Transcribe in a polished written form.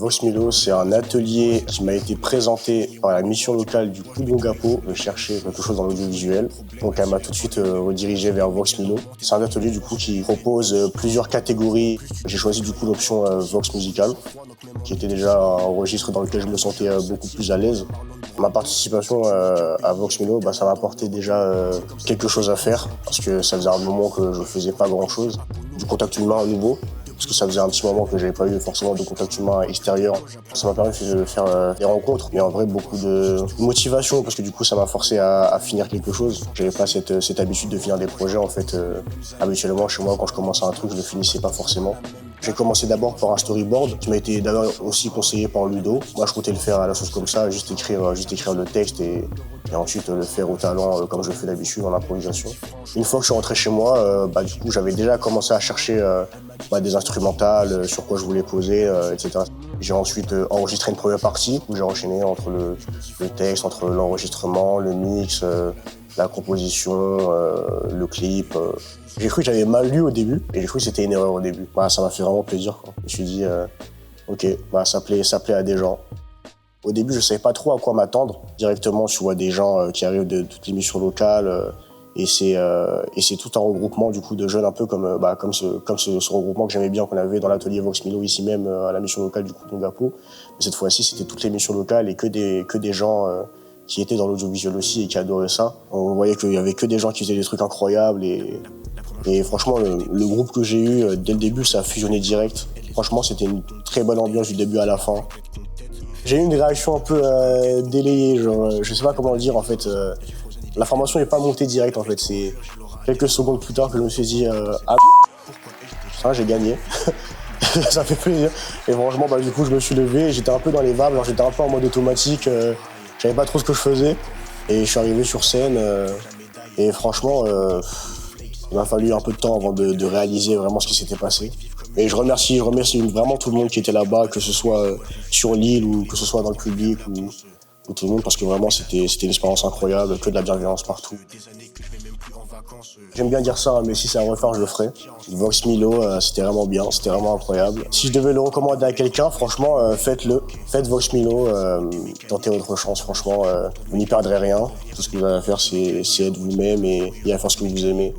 Vox Milo, c'est un atelier qui m'a été présenté par la mission locale du Koudou-Ngapo de chercher quelque chose dans l'audiovisuel. Donc elle m'a tout de suite redirigé vers Vox Milo. C'est un atelier du coup qui propose plusieurs catégories. J'ai choisi du coup l'option Vox Musical, qui était déjà un registre dans lequel je me sentais beaucoup plus à l'aise. Ma participation à Vox Milo, ça m'a apporté déjà quelque chose à faire, parce que ça faisait un moment que je faisais pas grand-chose. Du contact humain à nouveau, parce que ça faisait un petit moment que j'avais pas eu forcément de contact humain extérieur. Ça m'a permis de faire des rencontres, mais en vrai beaucoup de motivation, parce que du coup ça m'a forcé à finir quelque chose. J'avais pas cette habitude de finir des projets en fait. Habituellement chez moi quand je commençais un truc je le finissais pas forcément. J'ai commencé d'abord par un storyboard qui m'a été d'ailleurs aussi conseillé par Ludo. Moi je comptais le faire à la sauce comme ça, juste écrire le texte et ensuite le faire au talent comme je le fais d'habitude en improvisation. Une fois que je suis rentré chez moi, du coup j'avais déjà commencé à chercher des instrumentales, sur quoi je voulais poser, etc. J'ai ensuite enregistré une première partie où j'ai enchaîné entre le texte, entre l'enregistrement, le mix, la composition, le clip. J'ai cru que j'avais mal lu au début et j'ai cru que c'était une erreur au début. Ça m'a fait vraiment plaisir, quoi. Je me suis dit, ok, ça plaît à des gens. Au début, je savais pas trop à quoi m'attendre. Directement, tu vois des gens qui arrivent de toutes les missions locales et c'est tout un regroupement du coup de jeunes un peu comme ce regroupement que j'aimais bien qu'on avait dans l'atelier Vox Milo ici même à la mission locale du Koudou-Ngapo. Mais cette fois-ci, c'était toutes les missions locales et que des gens qui étaient dans l'audiovisuel aussi et qui adoraient ça. On voyait qu'il y avait que des gens qui faisaient des trucs incroyables et franchement, le groupe que j'ai eu, dès le début, ça a fusionné direct. Franchement, c'était une très bonne ambiance du début à la fin. J'ai eu une réaction un peu délayée, genre, je sais pas comment le dire en fait. L'information n'est pas montée direct en fait, c'est quelques secondes plus tard que je me suis dit ça, j'ai gagné. Ça fait plaisir. Et franchement, du coup, je me suis levé, j'étais un peu dans les vapes, genre, j'étais un peu en mode automatique, je savais pas trop ce que je faisais. Et je suis arrivé sur scène et franchement, il m'a fallu un peu de temps avant de réaliser vraiment ce qui s'était passé. Et je remercie vraiment tout le monde qui était là-bas, que ce soit sur l'île ou que ce soit dans le public ou tout le monde, parce que vraiment c'était une expérience incroyable, que de la bienveillance partout. J'aime bien dire ça, mais si c'est à refaire, je le ferai. Vox Milo, c'était vraiment bien, c'était vraiment incroyable. Si je devais le recommander à quelqu'un, franchement, faites-le. Faites Vox Milo, tentez votre chance, franchement, vous n'y perdrez rien. Tout ce que vous avez à faire, c'est être vous-même et à faire ce que vous aimez.